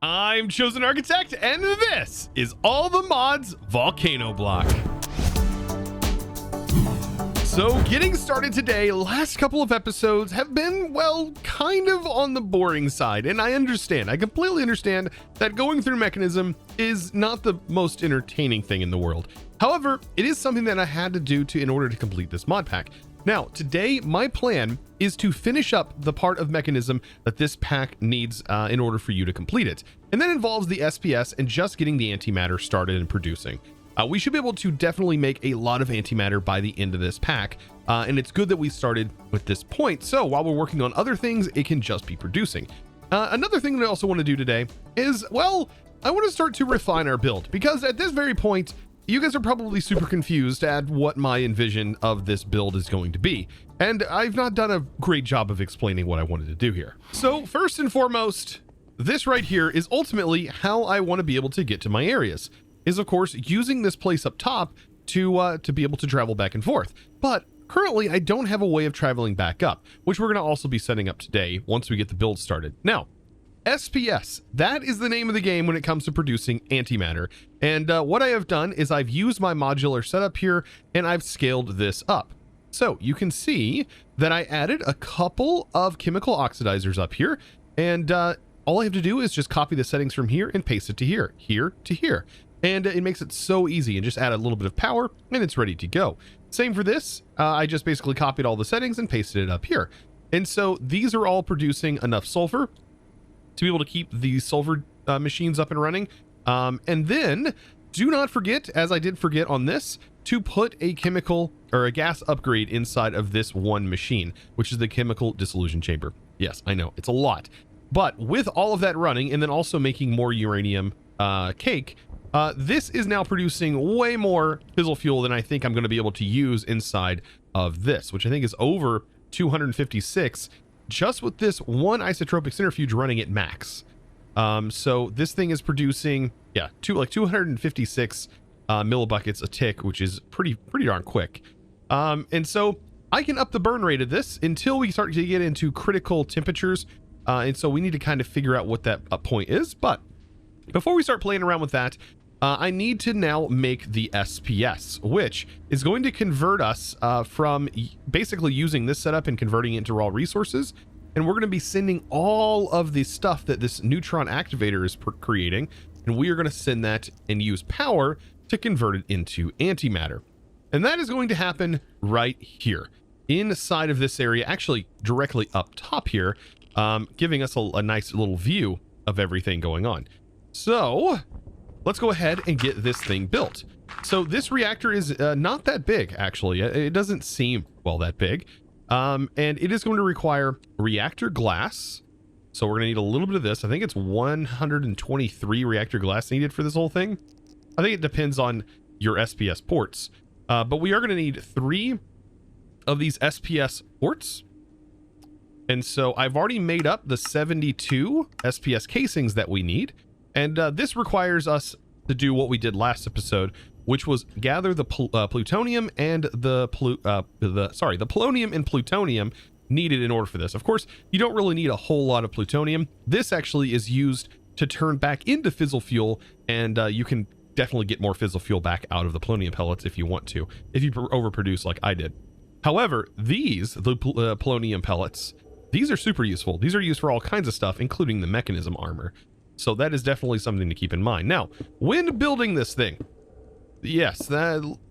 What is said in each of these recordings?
I'm ChosenArchitect, and this is All the Mods Volcano Block. So getting started today, last couple of episodes have been, well, kind of on the boring side, and I completely understand that going through Mechanism is not the most entertaining thing in the world. However, it is something that I had to do in order to complete this mod pack. Now, today, my plan is to finish up the part of Mechanism that this pack needs in order for you to complete it. And that involves the SPS and just getting the antimatter started and producing. We should be able to definitely make a lot of antimatter by the end of this pack. And it's good that we started with this point. So while we're working on other things, it can just be producing. Another thing that I also want to do today is, well, I want to start to refine our build, because at this very point, you guys are probably super confused at what my envision of this build is going to be, and I've not done a great job of explaining what I wanted to do here. So first and foremost, this right here is ultimately how I want to be able to get to my areas, is of course using this place up top to be able to travel back and forth. But currently I don't have a way of traveling back up, which we're going to also be setting up today once we get the build started. Now, SPS, that is the name of the game when it comes to producing antimatter. And what I have done is I've used my modular setup here and I've scaled this up. So you can see that I added a couple of chemical oxidizers up here, and all I have to do is just copy the settings from here and paste it to here, here to here. And it makes it so easy, and just add a little bit of power and it's ready to go. Same for this. I just basically copied all the settings and pasted it up here. And so these are all producing enough sulfur to be able to keep the sulfur machines up and running. And then do not forget, as I did forget on this, to put a chemical or a gas upgrade inside of this one machine, which is the chemical dissolution chamber. Yes, I know it's a lot, but with all of that running and then also making more uranium cake, this is now producing way more fissile fuel than I think I'm going to be able to use inside of this, which I think is over 256 just with this one isotropic centrifuge running at max. So this thing is producing, yeah, 256 millibuckets a tick, which is pretty darn quick. And so I can up the burn rate of this until we start to get into critical temperatures. And so we need to kind of figure out what that point is. But before we start playing around with that, I need to now make the SPS, which is going to convert us from basically using this setup and converting it into raw resources. And we're going to be sending all of the stuff that this neutron activator is creating, and we are going to send that and use power to convert it into antimatter. And that is going to happen right here inside of this area, actually directly up top here, giving us a nice little view of everything going on. So let's go ahead and get this thing built. So this reactor is not that big, actually. It doesn't seem, well, that big. And it is going to require reactor glass. So we're going to need a little bit of this. I think it's 123 reactor glass needed for this whole thing. I think it depends on your SPS ports. But we are going to need 3 of these SPS ports. And so I've already made up the 72 SPS casings that we need. And this requires us to do what we did last episode, which was gather the plutonium and the polonium and plutonium needed in order for this. Of course, you don't really need a whole lot of plutonium. This actually is used to turn back into fissile fuel, and you can definitely get more fissile fuel back out of the polonium pellets if you want to, if you overproduce like I did. However, the polonium pellets, these are super useful. These are used for all kinds of stuff, including the mechanism armor. So that is definitely something to keep in mind. Now, when building this thing, yes,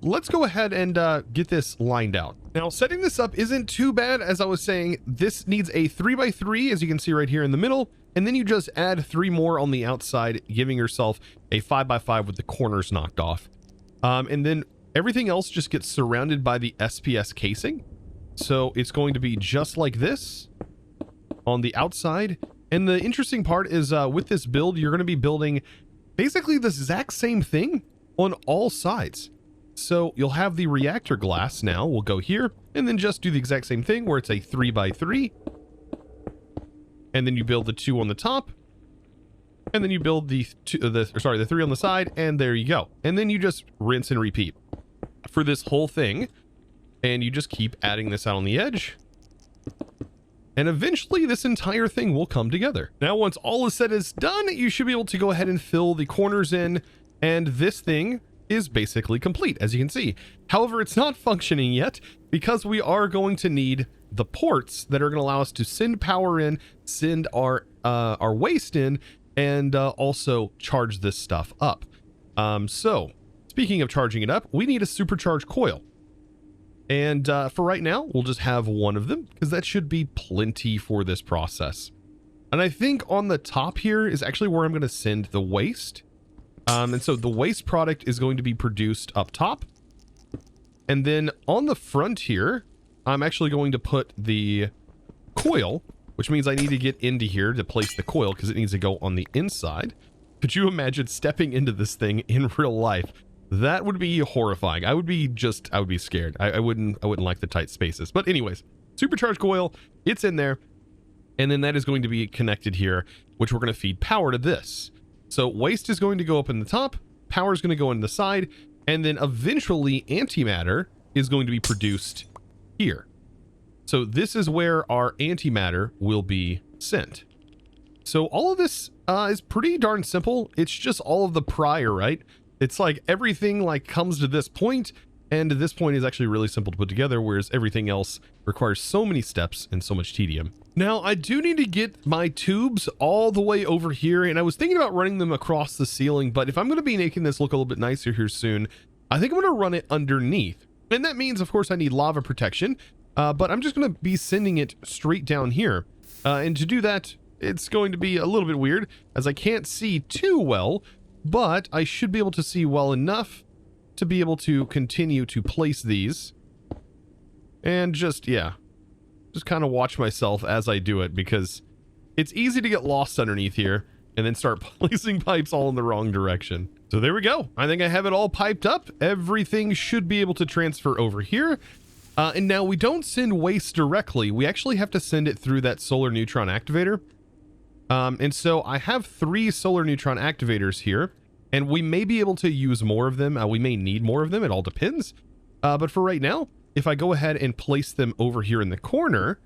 let's go ahead and get this lined out. Now, setting this up isn't too bad. As I was saying, this needs a 3x3, as you can see right here in the middle, and then you just add 3 more on the outside, giving yourself a 5x5 with the corners knocked off. And then everything else just gets surrounded by the SPS casing. So it's going to be just like this on the outside. And the interesting part is with this build, you're going to be building basically the exact same thing on all sides. So you'll have the reactor glass now. We'll go here and then just do the exact same thing where it's a 3x3. And then you build the 2 on the top. And then you build the 3 on the side, and there you go. And then you just rinse and repeat for this whole thing. And you just keep adding this out on the edge. And eventually this entire thing will come together. Now, once all is said is done, you should be able to go ahead and fill the corners in, and this thing is basically complete, as you can see. However, it's not functioning yet because we are going to need the ports that are going to allow us to send power in, send our waste in, and also charge this stuff up. So speaking of charging it up, we need a supercharged coil. And for right now, we'll just have one of them because that should be plenty for this process. And I think on the top here is actually where I'm going to send the waste. And so the waste product is going to be produced up top. And then on the front here, I'm actually going to put the coil, which means I need to get into here to place the coil because it needs to go on the inside. Could you imagine stepping into this thing in real life? That would be horrifying. I would be scared. I wouldn't like the tight spaces. But anyways, supercharged coil, it's in there. And then that is going to be connected here, which we're going to feed power to this. So waste is going to go up in the top, power is going to go in the side, and then eventually antimatter is going to be produced here. So this is where our antimatter will be sent. So all of this is pretty darn simple. It's just all of the prior, right? It's like everything like comes to this point, and this point is actually really simple to put together, whereas everything else requires so many steps and so much tedium. Now, I do need to get my tubes all the way over here, and I was thinking about running them across the ceiling, but if I'm going to be making this look a little bit nicer here soon, I think I'm going to run it underneath. And that means, of course, I need lava protection, but I'm just going to be sending it straight down here. And to do that, it's going to be a little bit weird, as I can't see too well, but I should be able to see well enough to be able to continue to place these. And just kind of watch myself as I do it, because it's easy to get lost underneath here and then start placing pipes all in the wrong direction. So there we go. I think I have it all piped up. Everything should be able to transfer over here. And now we don't send waste directly. We actually have to send it through that solar neutron activator. And so I have 3 solar neutron activators here, and we may be able to use more of them. We may need more of them. It all depends. But for right now, if I go ahead and place them over here in the corner,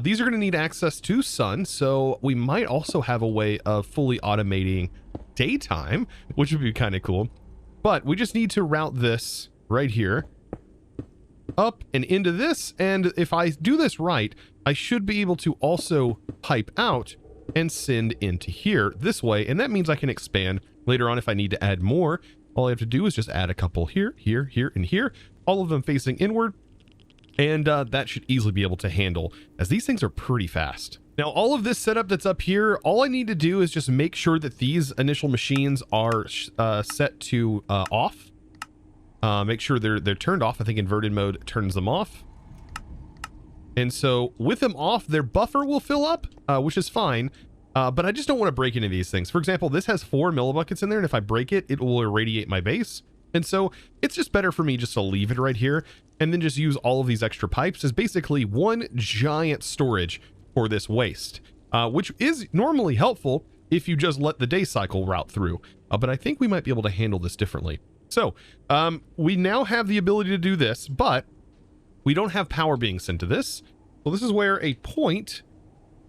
these are going to need access to sun. So we might also have a way of fully automating daytime, which would be kind of cool. But we just need to route this right here up and into this. And if I do this right, I should be able to also pipe out and send into here this way. And that means I can expand later on if I need to add more. All I have to do is just add a couple here, here, here, and here, all of them facing inward. And that should easily be able to handle, as these things are pretty fast. Now, all of this setup that's up here, all I need to do is just make sure that these initial machines are set to off. Make sure they're turned off. I think inverted mode turns them off. And so with them off, their buffer will fill up, which is fine. But I just don't want to break any of these things. For example, this has 4 millibuckets in there, and if I break it, it will irradiate my base. And so it's just better for me just to leave it right here and then just use all of these extra pipes as basically one giant storage for this waste, which is normally helpful if you just let the day cycle route through. But I think we might be able to handle this differently. So we now have the ability to do this, but we don't have power being sent to this. Well, this is where a point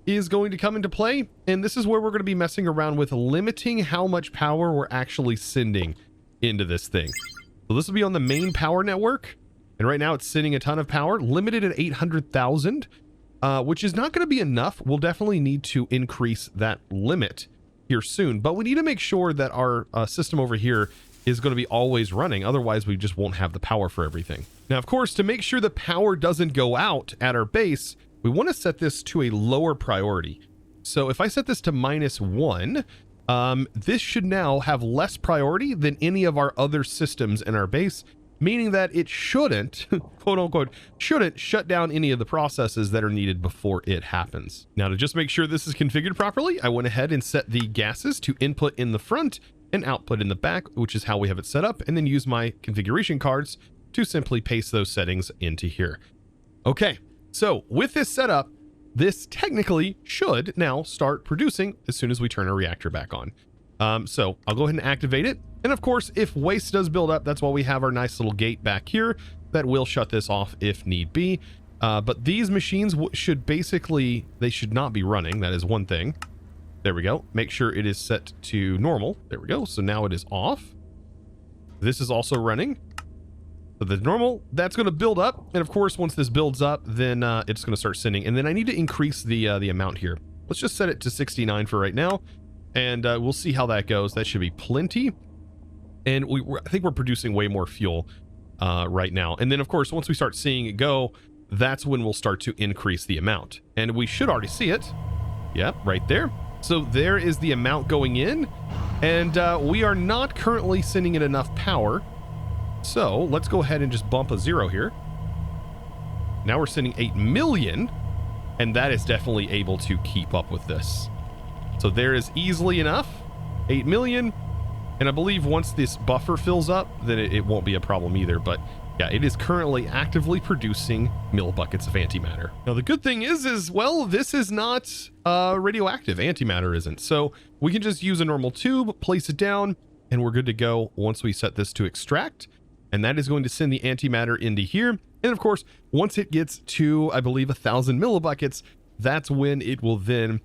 is going to come into play. And this is where we're going to be messing around with limiting how much power we're actually sending into this thing. So this will be on the main power network. And right now it's sending a ton of power, limited at 800,000, which is not going to be enough. We'll definitely need to increase that limit here soon, but we need to make sure that our system over here is going to be always running. Otherwise, we just won't have the power for everything. Now, of course, to make sure the power doesn't go out at our base, we want to set this to a lower priority. So if I set this to -1, this should now have less priority than any of our other systems in our base, meaning that it shouldn't, quote unquote, shouldn't shut down any of the processes that are needed before it happens. Now, to just make sure this is configured properly, I went ahead and set the gases to input in the front and output in the back, which is how we have it set up, and then use my configuration cards to simply paste those settings into here. Okay, so with this setup, this technically should now start producing as soon as we turn our reactor back on. So I'll go ahead and activate it. And of course, if waste does build up, that's why we have our nice little gate back here that will shut this off if need be. But these machines should basically, they should not be running. That is one thing. There we go. Make sure it is set to normal. There we go. So now it is off. This is also running. So the normal, that's going to build up. And of course, once this builds up, then it's going to start sending. And then I need to increase the amount here. Let's just set it to 69 for right now. And we'll see how that goes. That should be plenty. And I think we're producing way more fuel right now. And then of course, once we start seeing it go, that's when we'll start to increase the amount. And we should already see it. Yep, right there. So there is the amount going in. And we are not currently sending it enough power. So let's go ahead and just bump a 0 here. Now we're sending 8 million. And that is definitely able to keep up with this. So there is easily enough. 8 million. And I believe once this buffer fills up, then it won't be a problem either. But yeah, it is currently actively producing millibuckets of antimatter. Now, the good thing is, well, this is not radioactive. Antimatter isn't. So we can just use a normal tube, place it down, and we're good to go once we set this to extract. And that is going to send the antimatter into here. And of course, once it gets to, I believe, 1,000 millibuckets, that's when it will then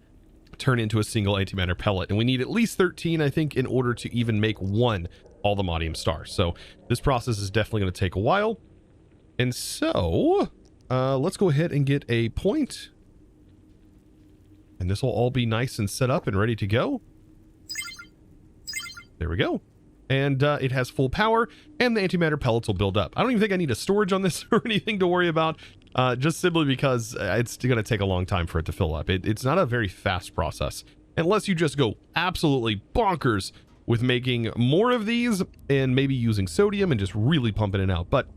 turn into a single antimatter pellet. And we need at least 13, I think, in order to even make one all-the-modium star. So this process is definitely going to take a while. And so let's go ahead and get a point. And this will all be nice and set up and ready to go. There we go. And it has full power, and the antimatter pellets will build up. I don't even think I need a storage on this or anything to worry about, just simply because it's going to take a long time for it to fill up. It's not a very fast process, unless you just go absolutely bonkers with making more of these and maybe using sodium and just really pumping it out. But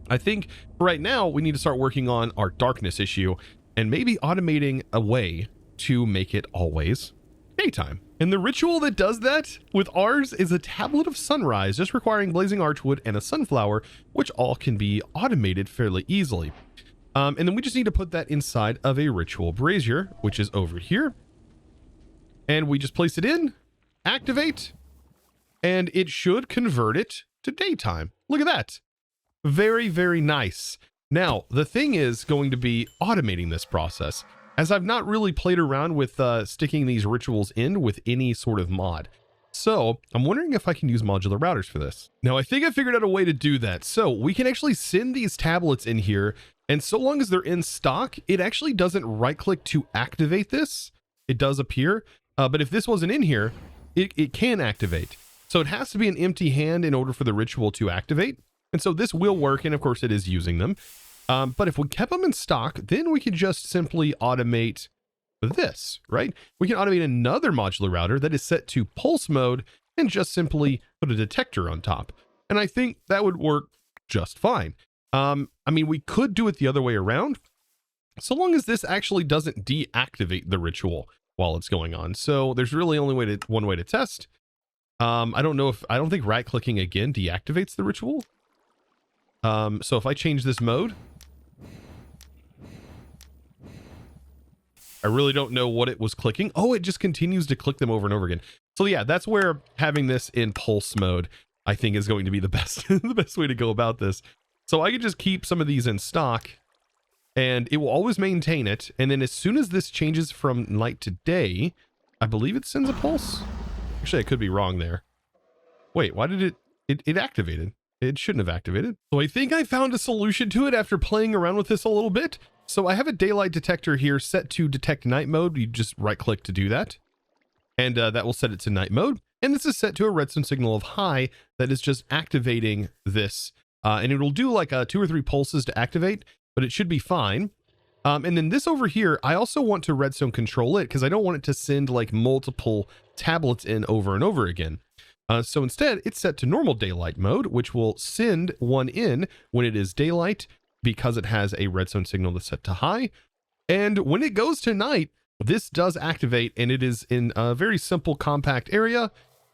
I think right now we need to start working on our darkness issue and maybe automating a way to make it always daytime. And the ritual that does that with ours is a tablet of sunrise, just requiring blazing archwood and a sunflower, which all can be automated fairly easily. And then we just need to put that inside of a ritual brazier, which is over here. And we just place it in, activate, and it should convert it to daytime. Look at that. Very, very nice. Now, the thing is going to be automating this process, as I've not really played around with sticking these rituals in with any sort of mod. So I'm wondering if I can use modular routers for this. Now, I think I figured out a way to do that. So we can actually send these tablets in here, and so long as they're in stock, it actually doesn't right-click to activate this. It does appear, but if this wasn't in here, it can activate. So it has to be an empty hand in order for the ritual to activate. And so this will work, and of course it is using them. But if we kept them in stock, then we could just simply automate this, right? We can automate another modular router that is set to pulse mode and just simply put a detector on top. And I think that would work just fine. I mean, we could do it the other way around, so long as this actually doesn't deactivate the ritual while it's going on. So there's really only one way to test. I don't think right clicking again deactivates the ritual. So if I change this mode, I really don't know what it was clicking. Oh, it just continues to click them over and over again. So yeah, that's where having this in pulse mode, I think, is going to be the best, the best way to go about this. So I could just keep some of these in stock and it will always maintain it. And then as soon as this changes from night to day, I believe it sends a pulse. Actually, I could be wrong there. Wait, why did it activated? It shouldn't have activated. So I think I found a solution to it after playing around with this a little bit. So I have a daylight detector here set to detect night mode. You just right click to do that. And that will set it to night mode. And this is set to a redstone signal of high that is just activating this. And it will do like 2 or 3 pulses to activate, but it should be fine. And then this over here, I also want to redstone control it because I don't want it to send like multiple tablets in over and over again. So instead, it's set to normal daylight mode, which will send one in when it is daylight because it has a redstone signal that's set to high. And when it goes to night, this does activate, and it is in a very simple, compact area,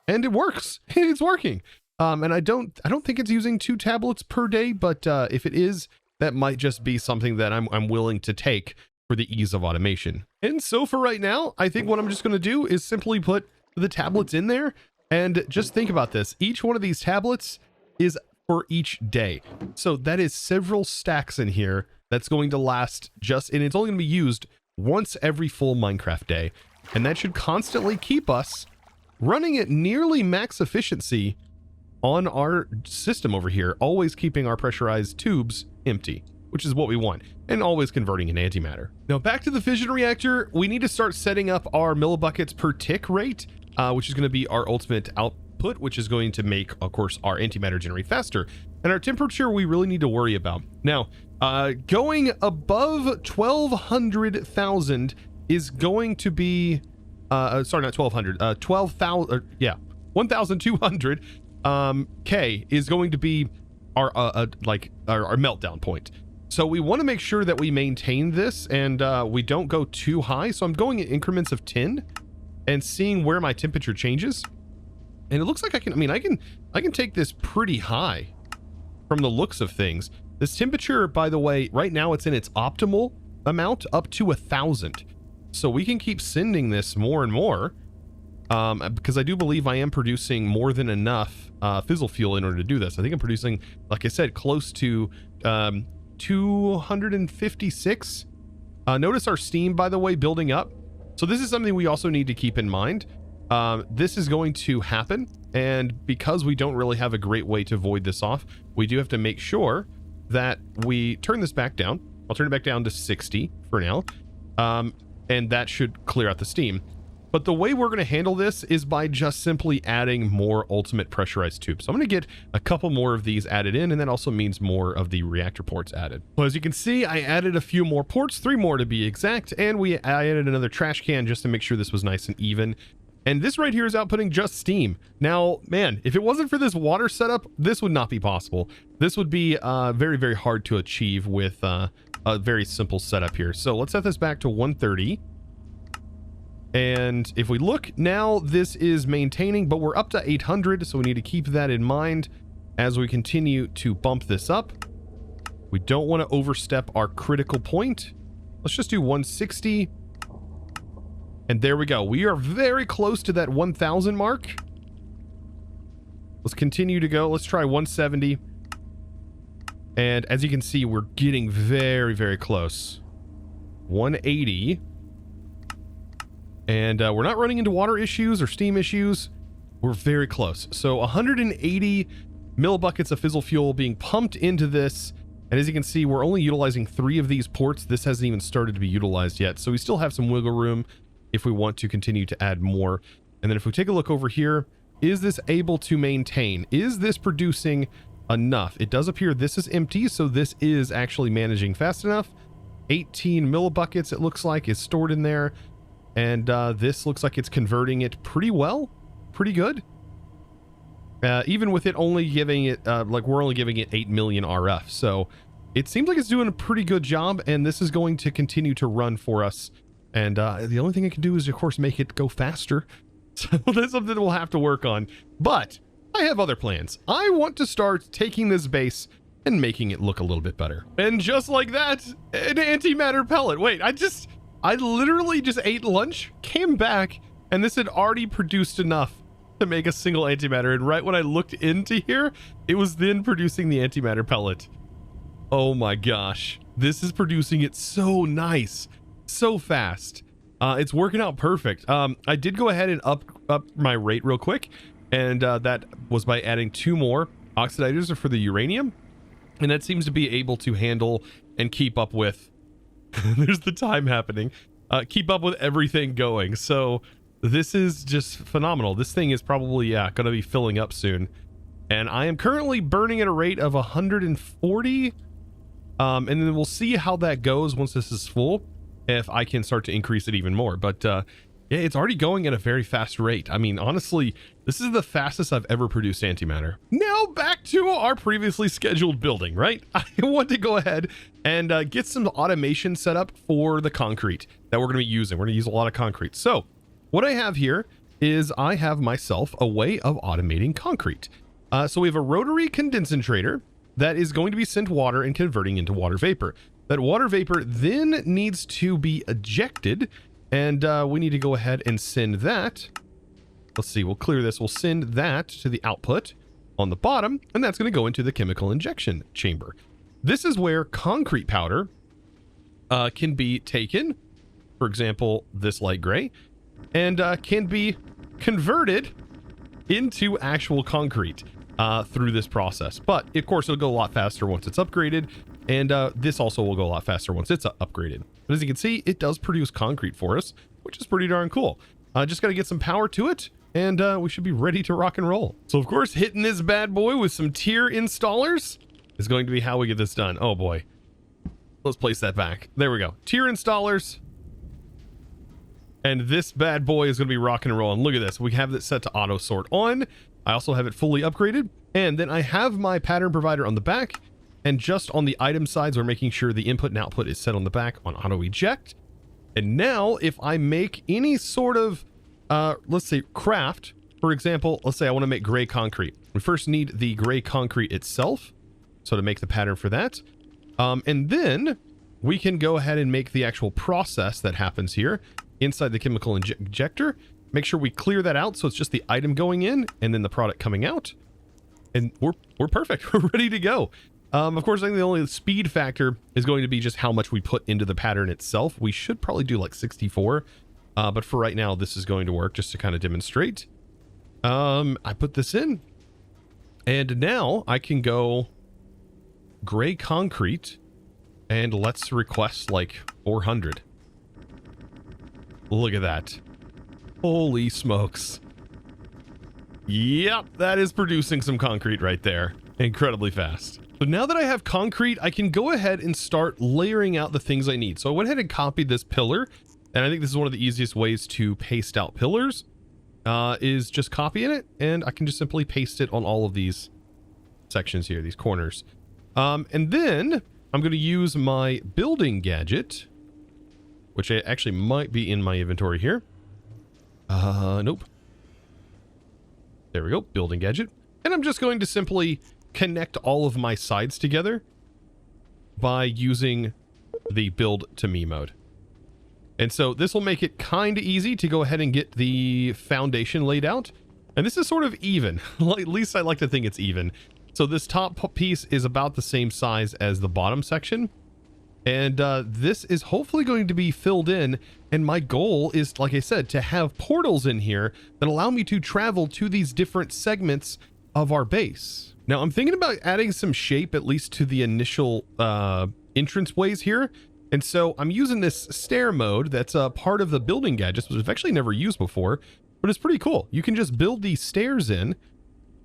and it works. It's working. And I don't think it's using 2 tablets per day, but if it is, that might just be something that I'm willing to take for the ease of automation. And so for right now, I think what I'm just going to do is simply put the tablets in there. And just think about this. Each one of these tablets is for each day. So that is several stacks in here that's going to last and it's only going to be used once every full Minecraft day. And that should constantly keep us running at nearly max efficiency on our system over here, always keeping our pressurized tubes empty, which is what we want, and always converting into antimatter. Now back to the fission reactor, we need to start setting up our millibuckets per tick rate, which is going to be our ultimate output, which is going to make, of course, our antimatter generate faster. And our temperature we really need to worry about. Now, going above 1200,000 is going to be, sorry, not 1200, 12,000, yeah, 1,200 K is going to be our meltdown point. So we want to make sure that we maintain this and we don't go too high. So I'm going in increments of 10 and seeing where my temperature changes. And it looks like I can take this pretty high from the looks of things. This temperature, by the way, right now it's in its optimal amount up to 1,000. So we can keep sending this more and more. Because I do believe I am producing more than enough fizzle fuel in order to do this. I think I'm producing, like I said, close to 256. Notice our steam, by the way, building up. So this is something we also need to keep in mind. This is going to happen, and because we don't really have a great way to void this off, we do have to make sure that we turn this back down. I'll turn it back down to 60 for now, and that should clear out the steam. But the way we're going to handle this is by just simply adding more ultimate pressurized tubes. So I'm going to get a couple more of these added in, and that also means more of the reactor ports added. Well, as you can see, I added a few more ports, 3 more to be exact, and I added another trash can just to make sure this was nice and even. And this right here is outputting just steam. Now, man, if it wasn't for this water setup, this would not be possible. This would be very, very hard to achieve with a very simple setup here. So let's set this back to 130. And if we look now, this is maintaining, but we're up to 800, so we need to keep that in mind as we continue to bump this up. We don't want to overstep our critical point. Let's just do 160. And there we go. We are very close to that 1,000 mark. Let's continue to go. Let's try 170. And as you can see, we're getting very, very close. 180. And we're not running into water issues or steam issues. We're very close. So 180 millibuckets of fizzle fuel being pumped into this. And as you can see, we're only utilizing 3 of these ports. This hasn't even started to be utilized yet. So we still have some wiggle room if we want to continue to add more. And then if we take a look over here, is this able to maintain? Is this producing enough? It does appear this is empty, so this is actually managing fast enough. 18 millibuckets, it looks like, is stored in there. And this looks like it's converting it pretty well, pretty good. Even with it only giving it, we're only giving it 8 million RF. So it seems like it's doing a pretty good job, and this is going to continue to run for us. And the only thing I can do is, of course, make it go faster. So that's something we'll have to work on. But I have other plans. I want to start taking this base and making it look a little bit better. And just like that, an antimatter pellet. Wait, I literally just ate lunch, came back, and this had already produced enough to make a single antimatter. And right when I looked into here, it was then producing the antimatter pellet. Oh my gosh. This is producing it so nice, so fast. It's working out perfect. I did go ahead and up my rate real quick, and that was by adding 2 more oxidizers for the uranium. And that seems to be able to handle and keep up with there's the time happening. Keep up with everything going. So this is just phenomenal. This thing is probably, going to be filling up soon. And I am currently burning at a rate of 140. And then we'll see how that goes once this is full, if I can start to increase it even more. But yeah, it's already going at a very fast rate. I mean, honestly, this is the fastest I've ever produced antimatter. Now back to our previously scheduled building, right? I want to go ahead and get some automation set up for the concrete that we're going to be using. We're going to use a lot of concrete. So what I have here is I have myself a way of automating concrete. So we have a rotary condensator that is going to be sent water and converting into water vapor. That water vapor then needs to be ejected, and we need to go ahead and send that. Let's see, we'll clear this. We'll send that to the output on the bottom, and that's going to go into the chemical injection chamber. This is where concrete powder can be taken, for example, this light gray, and can be converted into actual concrete through this process. But of course, it'll go a lot faster once it's upgraded, and this also will go a lot faster once it's upgraded. But as you can see, it does produce concrete for us, which is pretty darn cool. Just got to get some power to it, and we should be ready to rock and roll. So of course, hitting this bad boy with some tier installers is going to be how we get this done. Oh boy. Let's place that back. There we go. Tier installers. And this bad boy is going to be rocking and rolling. Look at this. We have it set to auto sort on. I also have it fully upgraded. And then I have my pattern provider on the back. And just on the item sides, we're making sure the input and output is set on the back on auto eject. And now if I make any sort of, let's say craft, for example, let's say I want to make gray concrete. We first need the gray concrete itself. So to make the pattern for that. And then we can go ahead and make the actual process that happens here inside the chemical injector. Make sure we clear that out so it's just the item going in and then the product coming out. And we're perfect. We're ready to go. Of course, I think the only speed factor is going to be just how much we put into the pattern itself. We should probably do like 64. But for right now, this is going to work just to kind of demonstrate. I put this in. And now I can go gray concrete. And let's request like 400. Look at that. Holy smokes. Yep, that is producing some concrete right there. Incredibly fast. So now that I have concrete, I can go ahead and start layering out the things I need. So I went ahead and copied this pillar. And I think this is one of the easiest ways to paste out pillars. Is just copying it. And I can just simply paste it on all of these sections here, these corners. And then I'm going to use my building gadget, which actually might be in my inventory here. Nope. There we go, building gadget. And I'm just going to simply connect all of my sides together by using the build to me mode. And so this will make it kind of easy to go ahead and get the foundation laid out. And this is sort of even. At least I like to think it's even. So this top piece is about the same size as the bottom section. And this is hopefully going to be filled in. And my goal is, like I said, to have portals in here that allow me to travel to these different segments of our base. Now, I'm thinking about adding some shape, at least to the initial entrance ways here. And so I'm using this stair mode that's a part of the building gadgets, which I've actually never used before. But it's pretty cool. You can just build these stairs in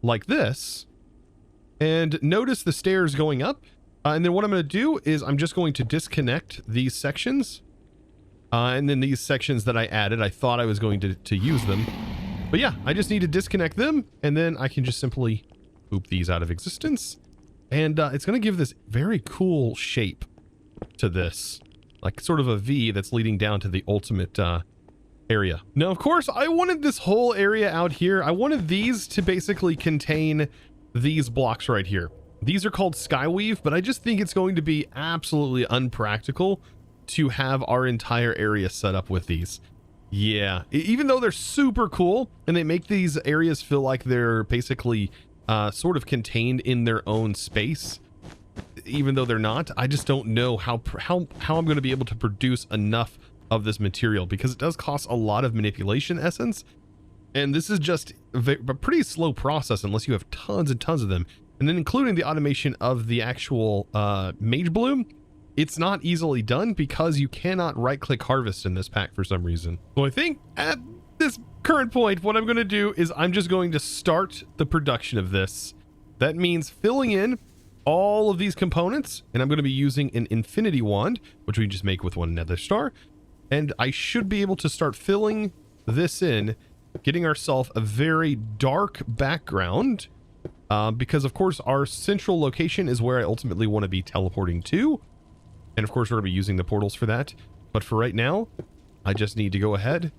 like this. And notice the stairs going up. And then what I'm going to do is I'm just going to disconnect these sections. And then these sections that I added, I thought I was going to use them. But yeah, I just need to disconnect them. And then I can just simply boop these out of existence. And it's going to give this very cool shape to this. Like sort of a V that's leading down to the ultimate area. Now, of course, I wanted this whole area out here. I wanted these to basically contain these blocks right here. These are called Skyweave, but I just think it's going to be absolutely unpractical to have our entire area set up with these. Yeah, even though they're super cool and they make these areas feel like they're basically sort of contained in their own space, even though they're not, I just don't know how I'm going to be able to produce enough of this material because it does cost a lot of manipulation essence. And this is just a pretty slow process unless you have tons and tons of them. And then including the automation of the actual mage bloom, it's not easily done because you cannot right-click harvest in this pack for some reason. So I think at this current point, what I'm going to do is I'm just going to start the production of this. That means filling in all of these components, and I'm going to be using an infinity wand, which we just make with one nether star. And I should be able to start filling this in, getting ourselves a very dark background. Because of course our central location is where I ultimately want to be teleporting to. And of course we're going to be using the portals for that. But for right now, I just need to go ahead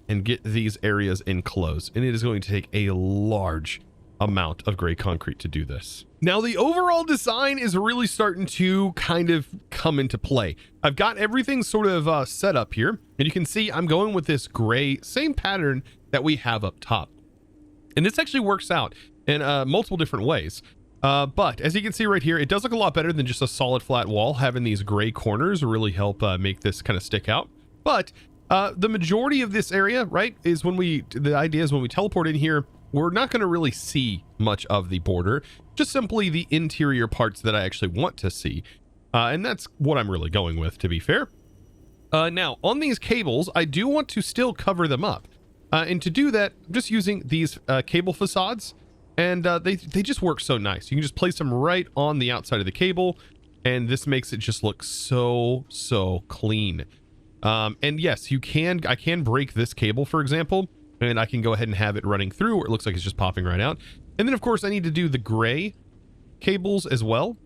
and get these areas enclosed. And it is going to take a large amount of gray concrete to do this. Now the overall design is really starting to kind of come into play. I've got everything sort of set up here. And you can see I'm going with this gray, same pattern that we have up top. And this actually works out in multiple different ways. But as you can see right here, it does look a lot better than just a solid flat wall. Having these gray corners really help make this kind of stick out. But the majority of this area, right, is the idea is when we teleport in here, we're not going to really see much of the border, just simply the interior parts that I actually want to see. And that's what I'm really going with, to be fair. Now, on these cables, I do want to still cover them up. And to do that, I'm just using these cable facades. And they just work so nice. You can just place them right on the outside of the cable, and this makes it just look so clean. And yes, I can break this cable, for example, and I can go ahead and have it running through where it looks like it's just popping right out. And then, of course, I need to do the gray cables as well.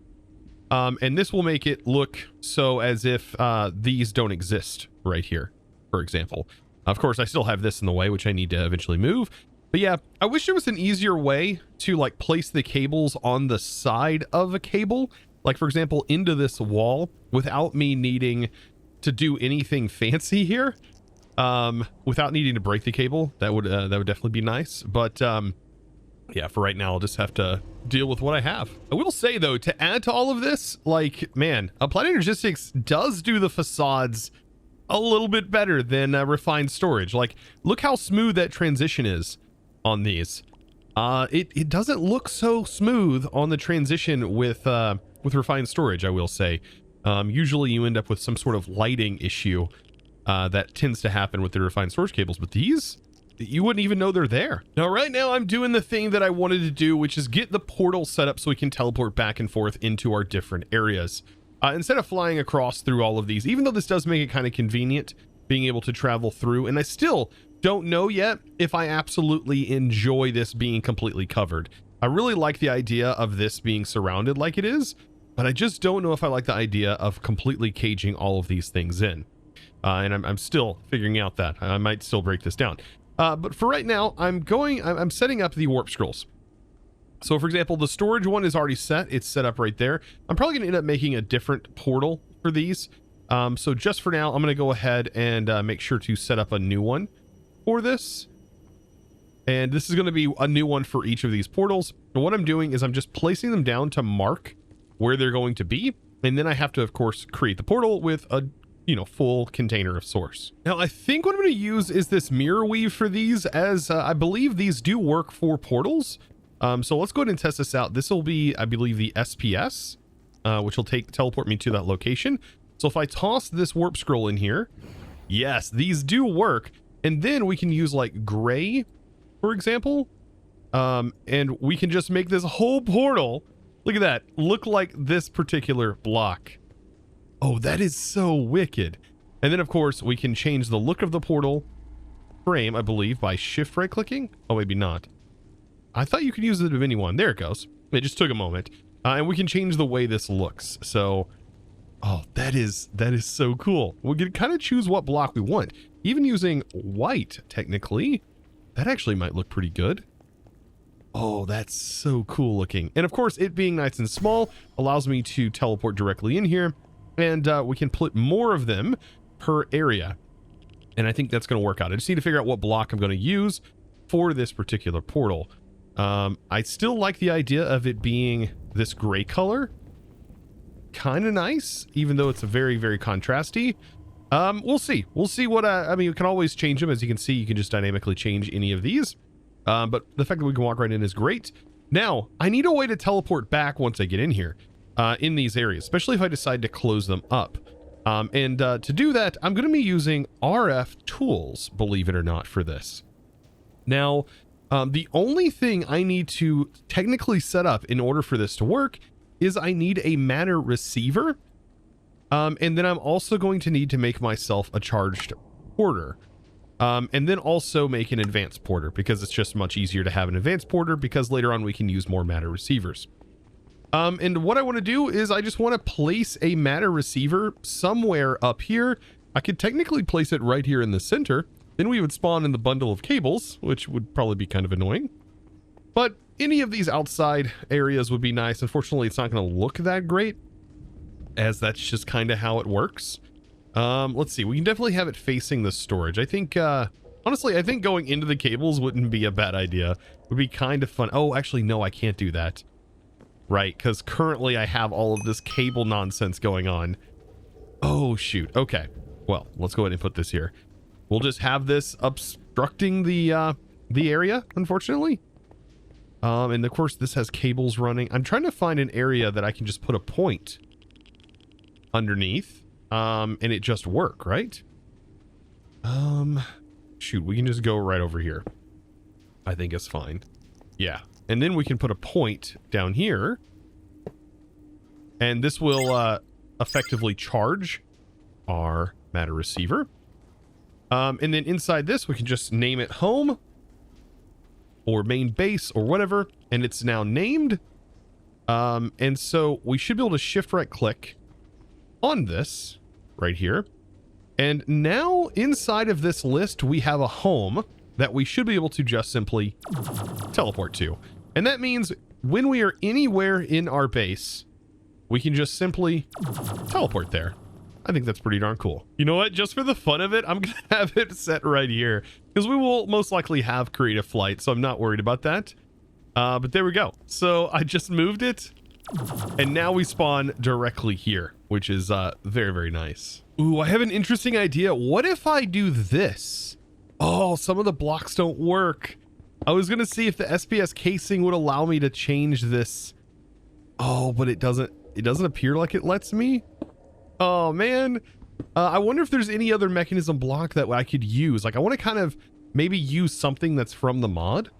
And this will make it look so as if these don't exist right here, for example. Of course, I still have this in the way, which I need to eventually move. But yeah, I wish there was an easier way to like place the cables on the side of a cable, like for example, into this wall without me needing to do anything fancy here. Without needing to break the cable. That would definitely be nice. But yeah, for right now, I'll just have to deal with what I have. I will say though, to add to all of this, like, man, Applied Energistics does do the facades a little bit better than Refined Storage. Like, look how smooth that transition is on these. It doesn't look so smooth on the transition with Refined Storage, I will say. Usually you end up with some sort of lighting issue that tends to happen with the Refined Storage cables, but these, you wouldn't even know they're there. Now, right now I'm doing the thing that I wanted to do, which is get the portal set up so we can teleport back and forth into our different areas. Instead of flying across through all of these, even though this does make it kind of convenient being able to travel through, and I still don't know yet if I absolutely enjoy this being completely covered. I really like the idea of this being surrounded like it is, but I just don't know if I like the idea of completely caging all of these things in. And I'm still figuring out that. I might still break this down. But for right now, I'm setting up the warp scrolls. So for example, the storage one is already set. It's set up right there. I'm probably going to end up making a different portal for these. So just for now, I'm going to go ahead and make sure to set up a new one for this. And this is going to be a new one for each of these portals. And what I'm doing is I'm just placing them down to mark where they're going to be. And then I have to, of course, create the portal with a, full container of source. Now, I think what I'm going to use is this mirror weave for these, as I believe these do work for portals. So let's go ahead and test this out. This will be, I believe, the SPS, which will teleport me to that location. So if I toss this warp scroll in here, yes, these do work. And then we can use like gray, for example. And we can just make this whole portal, look at that, look like this particular block. Oh, that is so wicked. And then of course we can change the look of the portal frame, I believe, by shift right clicking. Oh, maybe not. I thought you could use it of anyone. There it goes. It just took a moment. And we can change the way this looks. So, oh, that is so cool. We can kind of choose what block we want. Even using white, technically, that actually might look pretty good. Oh, that's so cool looking. And of course, it being nice and small allows me to teleport directly in here. And we can put more of them per area. And I think that's going to work out. I just need to figure out what block I'm going to use for this particular portal. I still like the idea of it being this gray color. Kind of nice, even though it's a very, very contrasty. We'll see. We'll see what, I mean, you can always change them. As you can see, you can just dynamically change any of these. But the fact that we can walk right in is great. Now, I need a way to teleport back once I get in here, in these areas, especially if I decide to close them up. And to do that, I'm going to be using RF tools, believe it or not, for this. Now, the only thing I need to technically set up in order for this to work is I need a matter receiver. And then I'm also going to need to make myself a charged porter. And then also make an advanced porter, because it's just much easier to have an advanced porter, because later on we can use more matter receivers. And what I want to do is I just want to place a matter receiver somewhere up here. I could technically place it right here in the center. Then we would spawn in the bundle of cables, which would probably be kind of annoying. But any of these outside areas would be nice. Unfortunately, it's not going to look that great, as that's just kind of how it works. Let's see. We can definitely have it facing the storage. I think, honestly, I think going into the cables wouldn't be a bad idea. It would be kind of fun. Oh, actually, no, I can't do that. right? Because currently I have all of this cable nonsense going on. Oh, shoot. Okay. Well, let's go ahead and put this here. We'll just have this obstructing the area, unfortunately. And of course, this has cables running. I'm trying to find an area that I can just put a point underneath, and it just work, right? Shoot, we can just go right over here. I think it's fine. Yeah. And then we can put a point down here, and this will effectively charge our matter receiver. And then inside this, we can just name it home or main base or whatever, and it's now named. And so we should be able to shift right click on this right here. And now inside of this list, we have a home that we should be able to just simply teleport to. And that means when we are anywhere in our base, we can just simply teleport there. I think that's pretty darn cool. You know what? Just for the fun of it, I'm going to have it set right here because we will most likely have creative flight, so I'm not worried about that. But there we go. So I just moved it, and now we spawn directly here, which is very, very nice. Ooh, I have an interesting idea. What if I do this? Oh, some of the blocks don't work. I was going to see if the SPS casing would allow me to change this. Oh, but it doesn't appear like it lets me. Oh, man. I wonder if there's any other mechanism block that I could use. Like, I want to kind of maybe use something that's from the mod.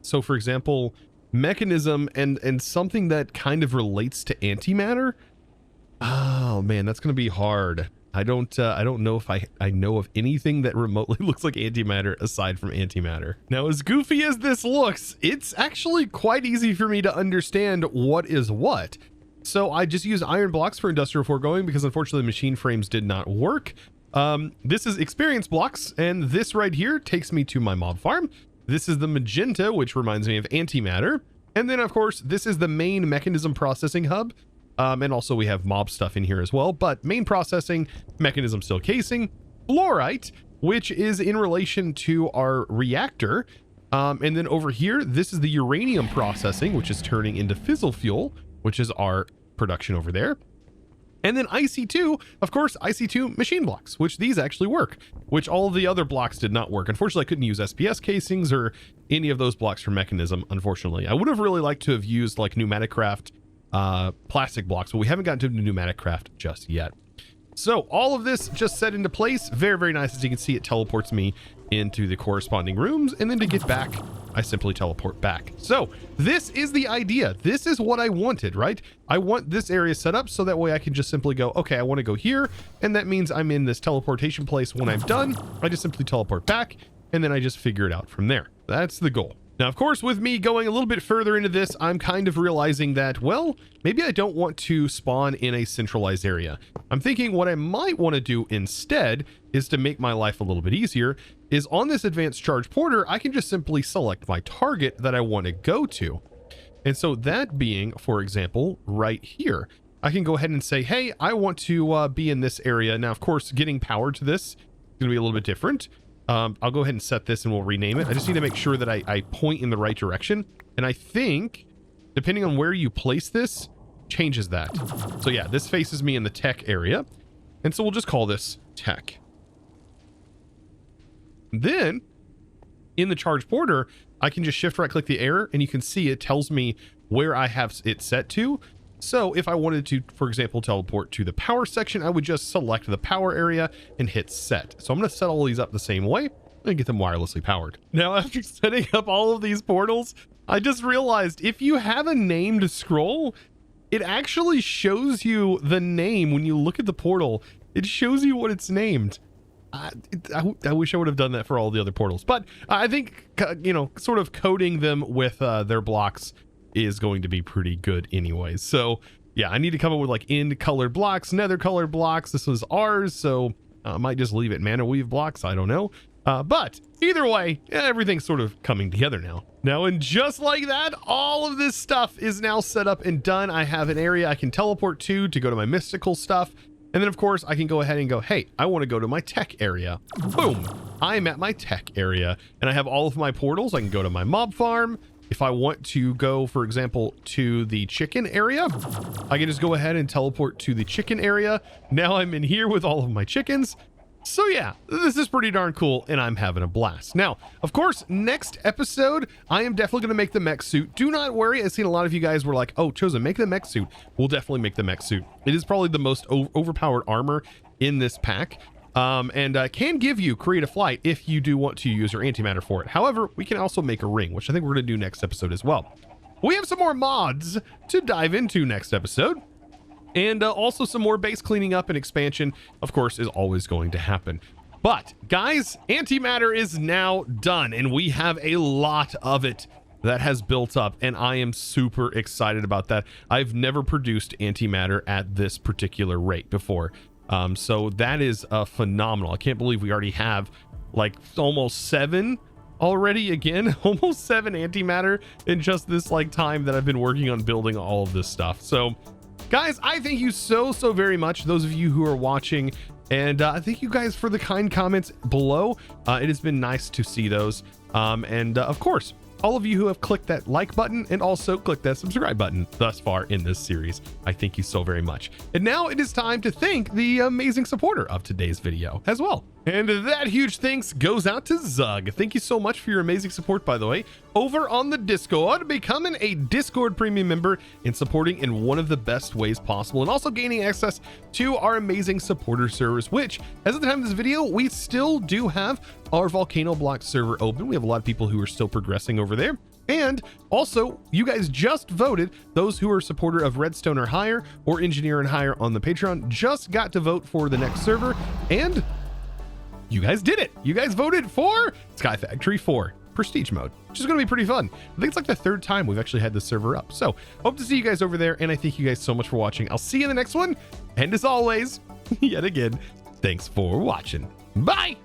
So, for example, mechanism and something that kind of relates to antimatter. Oh, man, that's going to be hard. I don't know if I know of anything that remotely looks like antimatter aside from antimatter. Now, as goofy as this looks, it's actually quite easy for me to understand what is what. So I just use iron blocks for industrial foregoing because unfortunately machine frames did not work. This is experience blocks, and this right here takes me to my mob farm. This is the magenta, which reminds me of antimatter. And then of course, this is the main mechanism processing hub. And also we have mob stuff in here as well, but main processing, mechanism steel casing, fluorite, which is in relation to our reactor. And then over here, this is the uranium processing, which is turning into fissile fuel, which is our production over there. And then IC2, of course, IC2 machine blocks, which these actually work, which all of the other blocks did not work. Unfortunately, I couldn't use SPS casings or any of those blocks for mechanism, unfortunately. I would have really liked to have used like pneumatic craft plastic blocks, but we haven't gotten to pneumatic craft just yet. So all of this just set into place. Very, very nice. As you can see, it teleports me into the corresponding rooms, and then to get back, I simply teleport back. So this is the idea. This is what I wanted, right? I want this area set up so that way I can just simply go, okay, I want to go here, and that means I'm in this teleportation place. When I'm done, I just simply teleport back, and then I just figure it out from there. That's the goal. Now, of course, with me going a little bit further into this, I'm kind of realizing that, well, maybe I don't want to spawn in a centralized area. I'm thinking what I might want to do instead is to make my life a little bit easier is on this advanced charge porter, I can just simply select my target that I want to go to. And so that being, for example, right here, I can go ahead and say, hey, I want to be in this area. Now, of course, getting power to this is going to be a little bit different. I'll go ahead and set this and we'll rename it. I just need to make sure that I point in the right direction. And I think, depending on where you place this, changes that. So yeah, this faces me in the tech area. And so we'll just call this tech. Then, in the charge porter, I can just shift right click the error and you can see it tells me where I have it set to. So if I wanted to, for example, teleport to the power section, I would just select the power area and hit set. So I'm going to set all these up the same way and get them wirelessly powered. Now, after setting up all of these portals, I just realized if you have a named scroll, it actually shows you the name. When you look at the portal, it shows you what it's named. I wish I would have done that for all the other portals, but I think, you know, sort of coding them with their blocks is going to be pretty good anyways. So yeah, I need to come up with like end colored blocks, nether colored blocks. This was ours, so I might just leave it mana weave blocks. I don't know. But either way, everything's sort of coming together now. Now, and just like that, all of this stuff is now set up and done. I have an area I can teleport to go to my mystical stuff. And then of course I can go ahead and go, hey, I want to go to my tech area. Boom. I'm at my tech area and I have all of my portals. I can go to my mob farm. if I want to go, for example, to the chicken area, I can just go ahead and teleport to the chicken area. Now I'm in here with all of my chickens. So yeah, this is pretty darn cool, and I'm having a blast. Now, of course, next episode, I am definitely going to make the mech suit. Do not worry. I've seen a lot of you guys were like, oh, Chosen, make the mech suit. We'll definitely make the mech suit. It is probably the most overpowered armor in this pack. And can give you create a flight if you do want to use your antimatter for it. However, we can also make a ring, which I think we're going to do next episode as well. We have some more mods to dive into next episode. And also some more base cleaning up and expansion, of course, is always going to happen. But guys, antimatter is now done, and we have a lot of it that has built up, and I am super excited about that. I've never produced antimatter at this particular rate before. So that is phenomenal. I can't believe we already have like almost 7 already again, almost 7 antimatter in just this like time that I've been working on building all of this stuff. So guys, I thank you so very much, those of you who are watching, and thank you guys for the kind comments below. It has been nice to see those. Of course, all of you who have clicked that like button and also clicked that subscribe button thus far in this series. I thank you so very much. And now it is time to thank the amazing supporter of today's video as well. And that huge thanks goes out to Zug. Thank you so much for your amazing support, by the way, over on the Discord, becoming a Discord premium member and supporting in one of the best ways possible, and also gaining access to our amazing supporter servers, which, as of the time of this video, we still do have our Volcano Block server open. We have a lot of people who are still progressing over there. And also, you guys just voted, those who are a supporter of Redstone or higher, or Engineer and higher on the Patreon, just got to vote for the next server, and you guys did it. You guys voted for Sky Factory 4 Prestige mode, which is going to be pretty fun. I think it's like the 3rd time we've actually had this server up. So hope to see you guys over there, and I thank you guys so much for watching. I'll see you in the next one. And as always, yet again, thanks for watching. Bye.